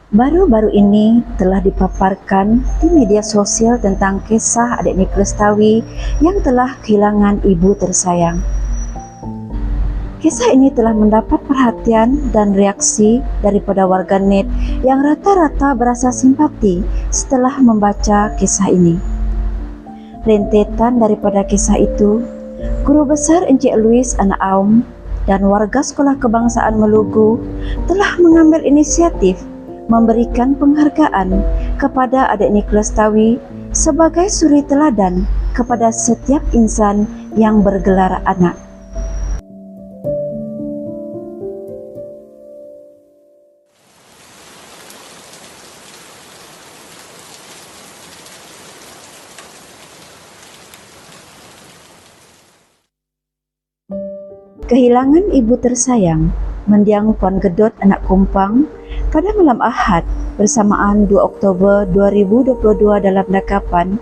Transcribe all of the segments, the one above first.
Baru-baru ini telah dipaparkan di media sosial tentang kisah adik Nick Lestawi yang telah kehilangan ibu tersayang. Kisah ini telah mendapat perhatian dan reaksi daripada warganet yang rata-rata berasa simpati setelah membaca kisah ini. Rentetan daripada kisah itu, Guru Besar Encik Louis Anak Aum dan warga Sekolah Kebangsaan Melugu telah mengambil inisiatif memberikan penghargaan kepada adik Nick Lestawi sebagai suri teladan kepada setiap insan yang bergelar anak. Kehilangan ibu tersayang mendiang Puan Gedot Anak Kumpang pada malam Ahad bersamaan 2 Oktober 2022 dalam dakapan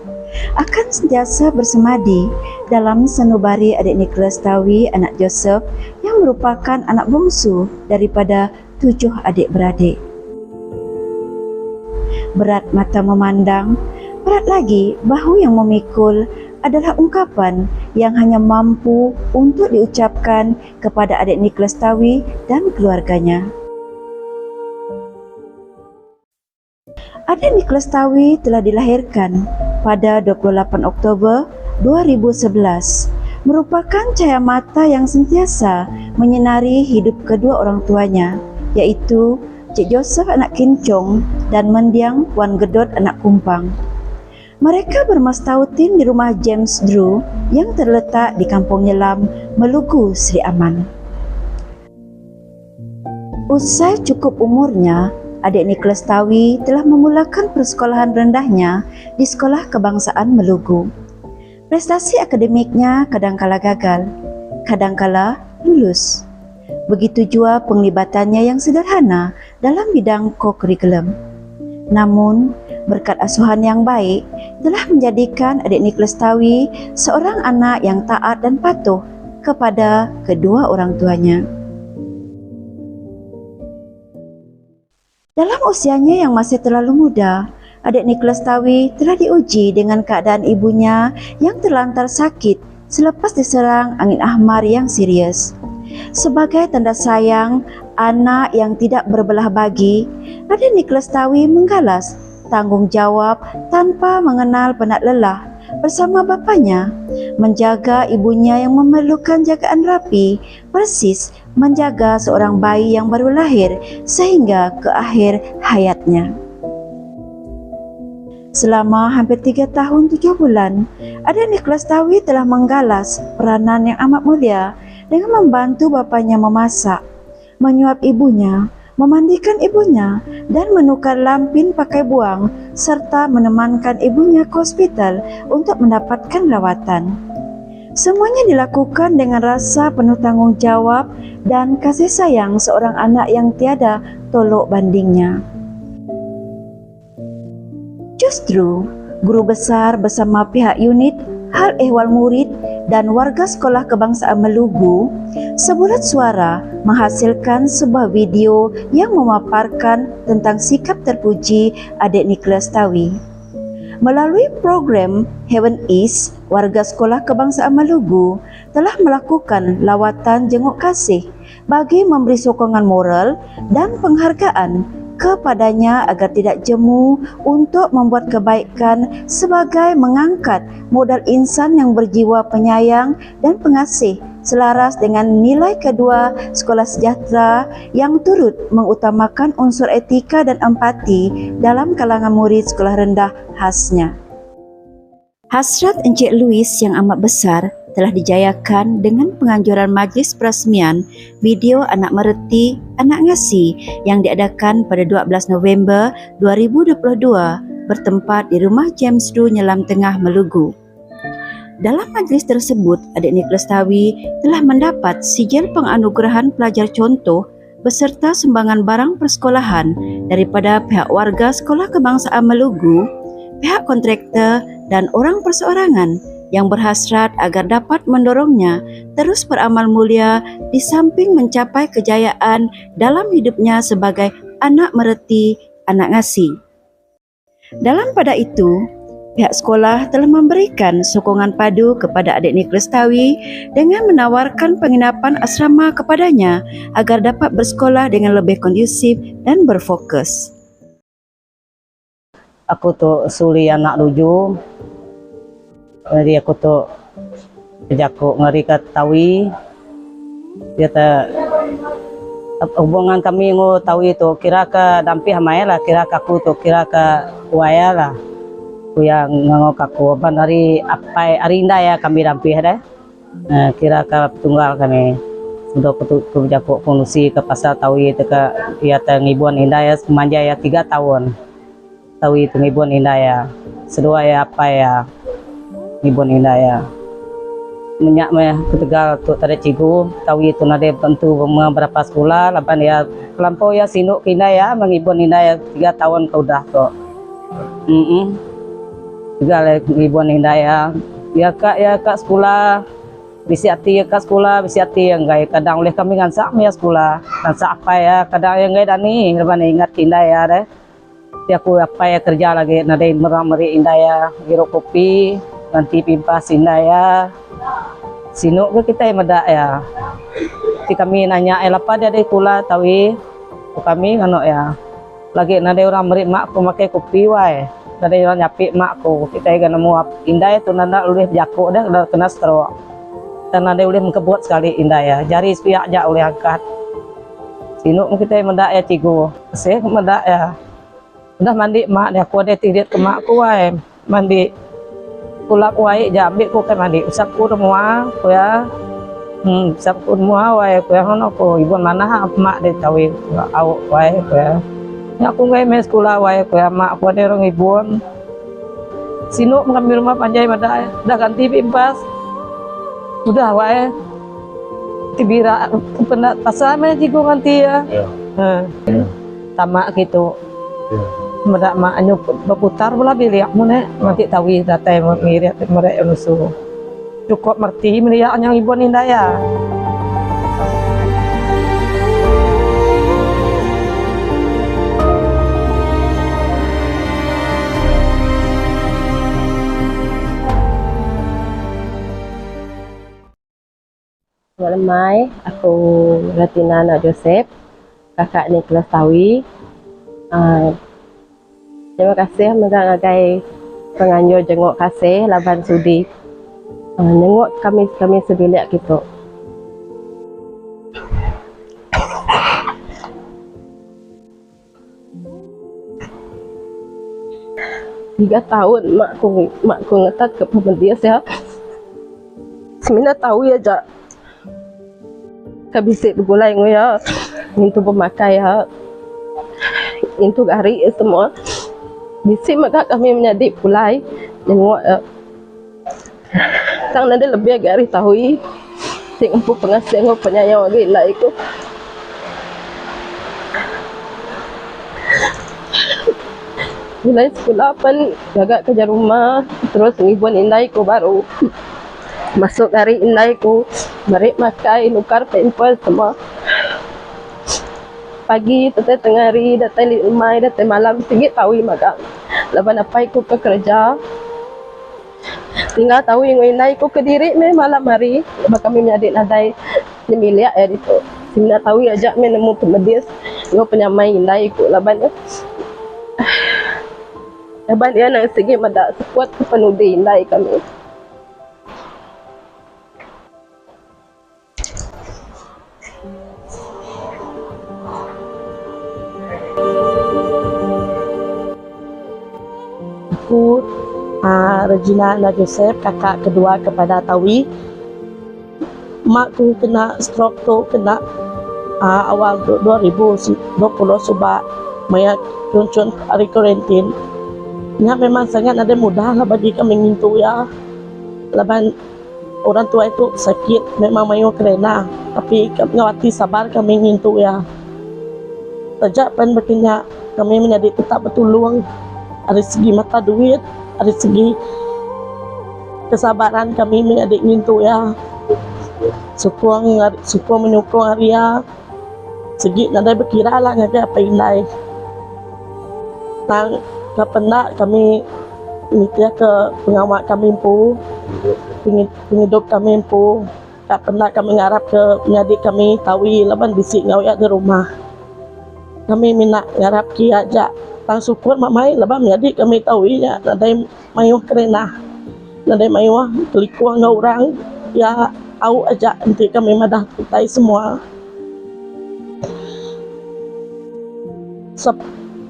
akan sentiasa bersemadi dalam sanubari adik Nick Lestawi Anak Joseph yang merupakan anak bongsu daripada 7 adik-beradik. Berat mata memandang, berat lagi bahu yang memikul adalah ungkapan yang hanya mampu untuk diucapkan kepada adik Nick Lestawi dan keluarganya. Adik Nick Lestawi telah dilahirkan pada 28 Oktober 2011, merupakan cahaya mata yang sentiasa menyinari hidup kedua orang tuanya, iaitu Cik Joseph Anak Kincong dan mendiang Puan Gedot Anak Kumpang. Mereka bermastautin di rumah James Drew yang terletak di Kampung Nyelam, Melugu, Sri Aman. Usai cukup umurnya, adik Nick Lestawi telah memulakan persekolahan rendahnya di Sekolah Kebangsaan Melugu. Prestasi akademiknya kadangkala gagal, kadangkala lulus. Begitu jua penglibatannya yang sederhana dalam bidang co-curriculum. Namun, berkat asuhan yang baik telah menjadikan adik Nick Lestawi seorang anak yang taat dan patuh kepada kedua orang tuanya. Dalam usianya yang masih terlalu muda, adik Nick Lestawi telah diuji dengan keadaan ibunya yang terlantar sakit selepas diserang angin ahmar yang serius. Sebagai tanda sayang anak yang tidak berbelah bagi, adik Nick Lestawi menggalas tanggung jawab tanpa mengenal penat lelah bersama bapanya, menjaga ibunya yang memerlukan jagaan rapi, persis menjaga seorang bayi yang baru lahir sehingga ke akhir hayatnya. Selama hampir 3 tahun 7 bulan, adik Nick Lestawi telah menggalas peranan yang amat mulia dengan membantu bapanya memasak, menyuap ibunya, memandikan ibunya, dan menukar lampin pakai buang, serta menemankan ibunya ke hospital untuk mendapatkan rawatan. Semuanya dilakukan dengan rasa penuh tanggung jawab dan kasih sayang seorang anak yang tiada tolok bandingnya. Justru, guru besar bersama pihak unit Hal Ehwal Murid dan warga Sekolah Kebangsaan Melugu sebulat suara menghasilkan sebuah video yang memaparkan tentang sikap terpuji adik Nick Lestawi. Melalui program Heaven Is, warga Sekolah Kebangsaan Melugu telah melakukan lawatan jenguk kasih bagi memberi sokongan moral dan penghargaan kepadanya agar tidak jemu untuk membuat kebaikan sebagai mengangkat modal insan yang berjiwa penyayang dan pengasih selaras dengan nilai kedua sekolah sejahtera yang turut mengutamakan unsur etika dan empati dalam kalangan murid sekolah rendah khasnya. Hasrat Encik Louis yang amat besar telah dijayakan dengan penganjuran majlis peresmian video Anak Mereti, Anak Ngasi yang diadakan pada 12 November 2022 bertempat di rumah James Drew Nyelam Tengah, Melugu. Dalam majlis tersebut, adik Nick Lestawi telah mendapat sijil penganugerahan pelajar contoh beserta sumbangan barang persekolahan daripada pihak warga Sekolah Kebangsaan Melugu, pihak kontraktor dan orang perseorangan yang berhasrat agar dapat mendorongnya terus beramal mulia di samping mencapai kejayaan dalam hidupnya sebagai anak mereti anak ngasi. Dalam pada itu, pihak sekolah telah memberikan sokongan padu kepada adik Nicholas Tawi dengan menawarkan penginapan asrama kepadanya agar dapat bersekolah dengan lebih kondusif dan berfokus. Aku tu suli anak 7. Jadi aku tu kejakuk ngari ke Tawi. Dia ta hubungan kami ngo Tawi tu kira ke dampi hamai lah, kira ke aku tu kira ke waya lah. Aku yang ngangok aku ban hari apa hari indah ya kami dampi ada. Kira ke tunggal kami. Sudah aku kejakuk fungsi ke pasar Tawi tu ke dia ta ngibuan indah ya semanja ya 3 tahun. Tawi itu ngibuan indah ya. Sedua ya apa ya ngibuan indah ya. Minyak meh ketegal tu tadi cigu Tawi itu nade tentu beberapa sekolah lapan ya kelampau ya sinuk kinda ya mengibun indah ya 3 tahun kau dah tu. Tegal ngibun indah ya kak sekolah bisi hati ya kak sekolah bisi hati yang gay kadang oleh kami ngansak ya sekolah ngansak apa ya kadang yang gay dani lapan ingat kinda ya deh. Dia aku apa ya kerja lagi nade merameri indah ya giro kopi nanti pimpas indah ya. Sinuk ke kita yang medak ya. Si kami nanya apa dia ada pula Tawi. Kami ngono ya. Lagi nade orang merik mak aku pakai kopi wae. Nade orang nyapi mak aku. Kita yang nemu indah itu nanda ulih jakuk dah kena stroke. Dan nade ulih mengkebut sekali indah ya. Jari sepiak jak ulih angkat. Sinuk kita yang medak ya cigu. Kesih medak ya. Udah mandi mak dia aku ada tirit ke mak aku wae. Mandi kulak wae jambi ku kan mandi usap ku semua ku ya usap ku semua wae ku ya hono ku ibu mana mak de Tawi au wae ku ya aku ngai mes sekolah wae ku ya mak ku ada orang ibu sinuk mengambil rumah panjai pada dah ganti pimpas udah wae tibira pendak pasal mana jigo ganti ya tamak gitu medak mak anyo berputar bola biliak mune nanti Tawi datai mirit merek nusu cukup merti melihat yang ibu indah ya. Selamat malam, aku Ratina Anak Joseph, kakak Nicholas Tawi. Terima kasih mengagai penganjur jenguk kasih laban sudi jenguk kami sebilik gitu. Tiga tahun makku ngetat ke pemerintah ya. Semina tahu ya jak kabisik bergulai ya untuk pemakai ya untuk hari semua. Bisi maka kami menjadi pulai nengok tang nade lebih agak tahui sing empu pengasih ngop penyayang lagi lah itu mulai sekolah pan jaga kerja rumah terus ngibun indai ko baru masuk hari indai ko beri makai nukar pempel semua pagi teteh tengah hari datang limai datang malam tinggi tahu maka laban apa ikut ke kerja tinggal tahu yang lain ikut ke diri me malam hari lepas kami menjadi nadai nyemilia ya itu simna tahu aja me nemu pemedis ngo penyamai indai ikut laban dia nang segi mada sekuat penudi indai kami. Aku Regina Anak Joseph, kakak kedua kepada Tawi. Makku kena stroke tu kena awal 2020 sebab maya cun hari karantin. Ya memang sangat ada mudah lah bagi kami ngintu ya. Laban orang tua itu sakit memang mayu kerana tapi ngawati sabar kami ngintu ya. Sejak pan berkenya kami menjadi tetap bertulung. Dari segi mata duit, dari segi kesabaran kami menjadi ngintu ya. Sukuang menyukung Arya, segi nada berkira lah ngaji apa indai. Nang kapenda kami mitia ke pengawak kami pu, penghidup kami pu. Kapenda kami ngarap ke penyadik kami tawi laban bisik ngawak di rumah. Kami minat ngarap ki aja. Tang syukur mamai laban menyadik kami tawinya nadai mayuh kerenah. Nadai mayuh kelikuah ngau orang ya au aja nanti kami madah kutai semua.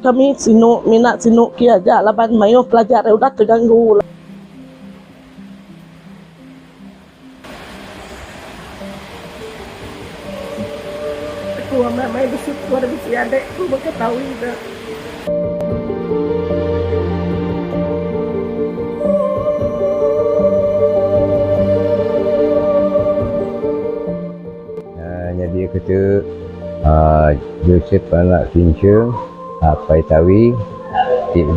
Kami minat sinu ki aja laban mayuh pelajar udah terganggu. Aku mamai bersyukur bisa adek aku mengetahui dah. Jadi kata Joseph anak Kincung Pai Tawi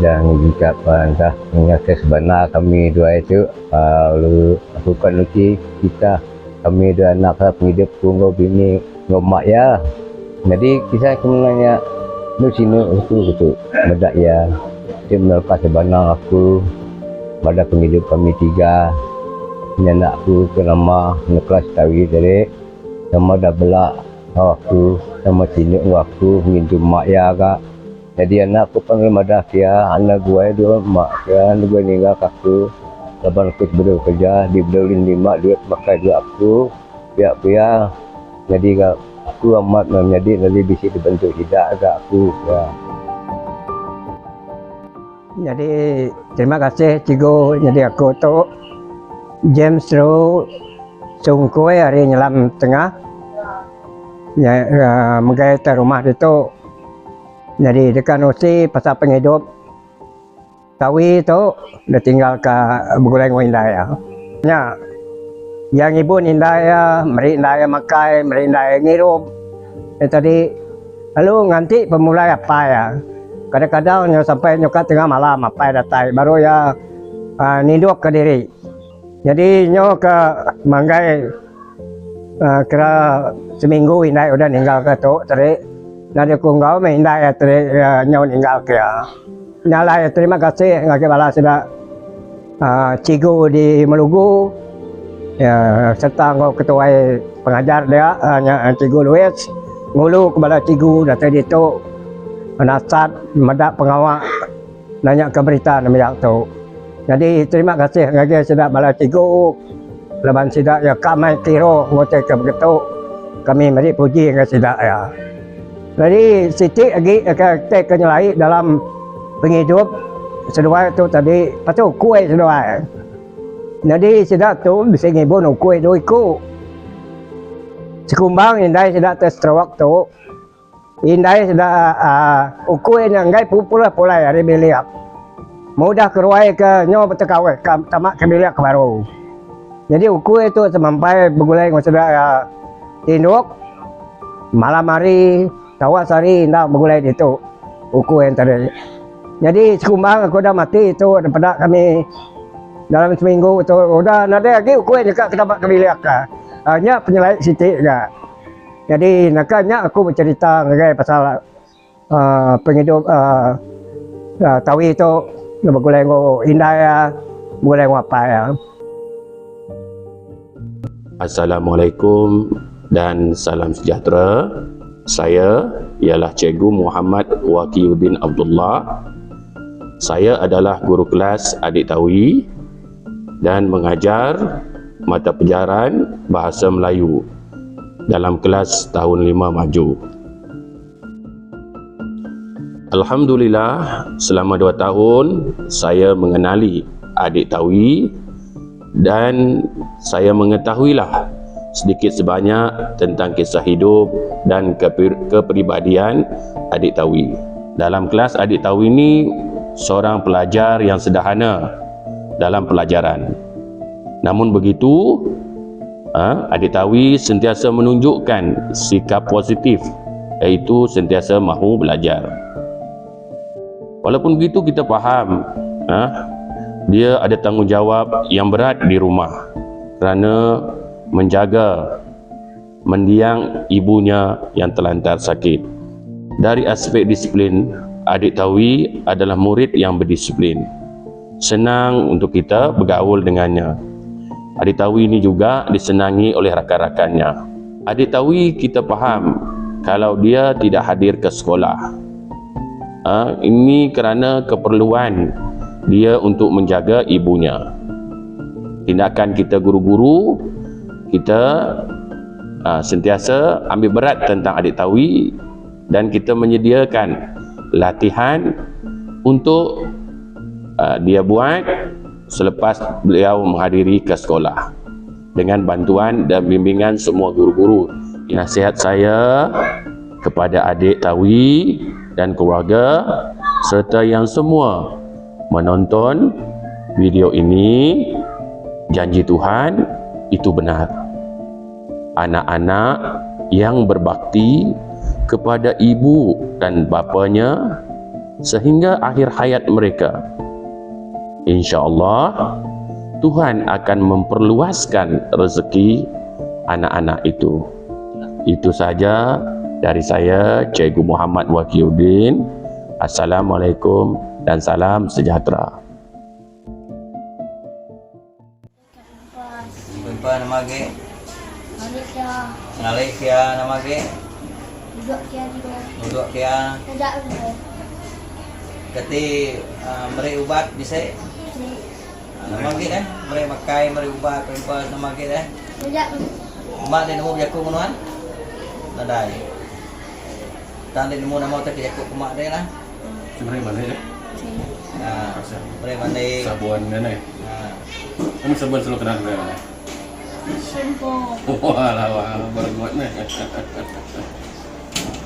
dan juga dah mengaku sebenar kami dua itu lakukan nanti kita kami dua anak penghidup tunggu bini ngomak ya. Jadi kisah sebenarnya nu sini aku gitu medak ya dia melepas sebenar aku pada penghidup kami tiga anak aku ke nama kelas Tawi dari sama dah belak aku sama sini aku minjem mak ya kak. Jadi anak aku panggil madah kia, anak gue dua mak kia, anak gue ninggal aku. Lepas aku sebelum kerja, dibeliin 5 duit pakai duit aku, pihak-pihak. Jadi aku amat menjadi nanti bisa dibentuk tidak agak aku. Ya. Jadi terima kasih cikgu. Jadi aku tu James Rowe Sungkui hari nyelam tengah. Ya, menggait rumah itu. Jadi dekat usi pasal penghidup Tawi itu dah tinggal ke Beguleng Indaya. Ya, yang ibu Indaya, meri Indaya makai, meri Indaya ngirup. Tadi lalu nganti pemulai apa ya? Kadang-kadang sampai nyukat tengah malam apa datai baru ya ninduk ke diri. Jadi nyo ke manggai kira seminggu Indaya udah ninggal ke tu tadi. Nadi kunggau mengindah ya nyawa ninggal kia. Nyala terima kasih ngake bala sudah cikgu di Malugu ya serta ngau ketua pengajar dia cikgu Luis ngulu kepada cikgu dari itu menasat medak pengawal nanya ke berita namanya tu. Jadi terima kasih ngake sudah bala cikgu leban sudah ya kami kiro ngotek ke begitu kami mari puji ngake sudah ya. Jadi Siti lagi kita kenyalai dalam penghidup sedua itu tadi patut kue sedua. Jadi sedap tu bisa ngibun kue doi ku. Sekumbang indai sedap terstrowak tu. Indai sedap kue yang gai pula hari biliak. Mudah keruai ke nyo bertekawai tamak ke biliak baru. Jadi kue itu semampai Beguleng sudah tinduk malam hari tawas hari nak Beguleng itu uku yang tadi. Jadi sekumbang aku dah mati itu daripada kami dalam seminggu itu udah ada lagi uku yang dekat ke tempat kami lihat hanya penyelai Siti juga. Jadi nakanya aku bercerita lagi pasal penghidup Tawi itu Beguleng indah ya, Beguleng apa ya. Assalamualaikum dan salam sejahtera. Saya ialah Cikgu Muhammad Waqiuddin Abdullah. Saya adalah guru kelas adik Tawi dan mengajar mata pelajaran Bahasa Melayu dalam kelas tahun 5 maju. Alhamdulillah, selama 2 tahun saya mengenali adik Tawi dan saya mengetahuilah sedikit sebanyak tentang kisah hidup dan kepribadian adik Tawi. Dalam kelas adik Tawi ini seorang pelajar yang sederhana dalam pelajaran. Namun begitu, adik Tawi sentiasa menunjukkan sikap positif, iaitu sentiasa mahu belajar. Walaupun begitu kita faham, dia ada tanggungjawab yang berat di rumah kerana menjaga mendiang ibunya yang terlantar sakit. Dari aspek disiplin, adik Tawi adalah murid yang berdisiplin. Senang untuk kita bergaul dengannya. Adik Tawi ini juga disenangi oleh rakan-rakannya. Adik Tawi kita faham kalau dia tidak hadir ke sekolah. Ini kerana keperluan dia untuk menjaga ibunya. Tindakan kita guru-guru, kita sentiasa ambil berat tentang adik Tawi dan kita menyediakan latihan untuk dia buat selepas beliau menghadiri ke sekolah dengan bantuan dan bimbingan semua guru-guru. Nasihat saya kepada adik Tawi dan keluarga serta yang semua menonton video ini, janji Tuhan itu benar. Anak-anak yang berbakti kepada ibu dan bapanya sehingga akhir hayat mereka, insya-Allah Tuhan akan memperluaskan rezeki anak-anak itu. Itu saja dari saya, Cikgu Muhammad Wakiuddin. Assalamualaikum dan salam sejahtera. Apa nama ke? Malaysia nama ke? Duduk kia. Kati meri ubat bisa? Nama ke dah? Meri makai meri ubat perempuan nama ke dah? Mak dia nemu jaku menuan? Nadai. Tang dia nemu nama tak jaku mak dia lah. Meri mana ya? Meri mana? Sabuan mana? Kamu sabuan selalu kenal mana? Wah, baru buat ni.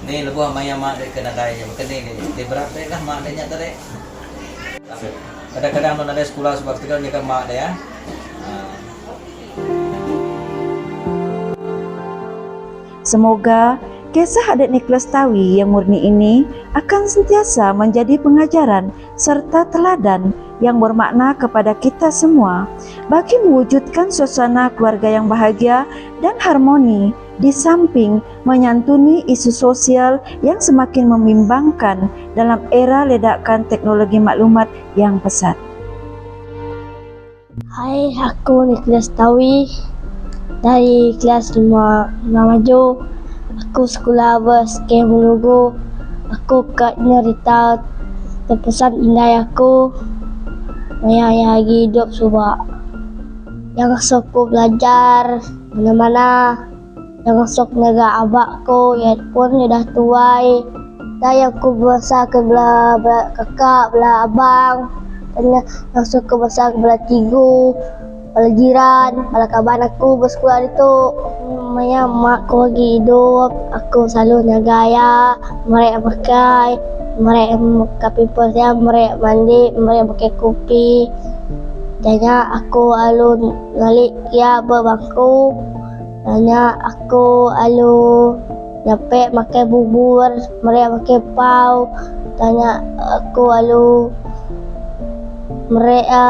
Ni lebuh maya mak dia kena dai. Bukan ni dia berat dia lah mak dia nyata dia. Kadang-kadang non ada sekolah sebab kita ni kan mak dia. Semoga kisah adik Nicholas Tawi yang murni ini akan sentiasa menjadi pengajaran serta teladan yang bermakna kepada kita semua bagi mewujudkan suasana keluarga yang bahagia dan harmoni di samping menyantuni isu sosial yang semakin membimbangkan dalam era ledakan teknologi maklumat yang pesat. Hai, aku Nicholas Tawi dari kelas 5 Maju. Aku sekolah Baskem Melugu. Aku kat nyerita terpesan indah aku. Yang lagi hidup subak. Yang sok belajar mana-mana. Yang sok naga abakku, ya pun dah tuai. Dan aku besar ke belah kakak, belah abang. Dan yang sok besar ke belah tigu, belah jiran, belah kawan aku bersekolah itu. Maya mak aku lagi hidup, aku selalu nagaya, mereka pakai, mereka pakai pimple, mereka mandi, mereka pakai kopi. Jadinya aku alun ngalik ya berbangku. Jadinya aku alun nyampe pakai bubur, mereka pakai pau. Jadinya aku alun mereka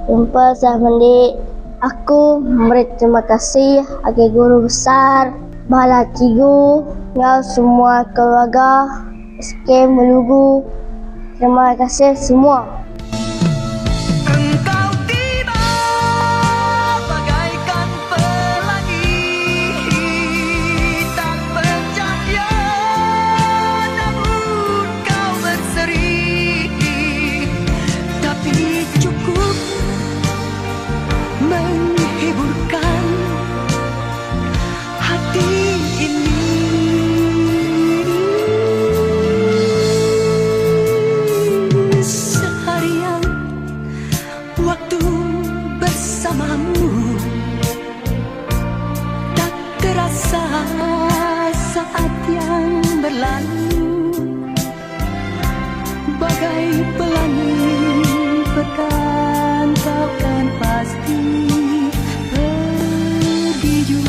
jumpa saya mandi. Aku memberi terima kasih kepada guru besar, bala cikgu, dan semua keluarga SK Melugu. Terima kasih semua. Engkau tiba bagaikan pelangi, tak bercahaya namun kau berseri, tapi cukup menghiburkan hati ini. Seharian waktu bersamamu tak terasa saat yang berlalu, bagai pelangi pekan kau kan pasti pergi juga.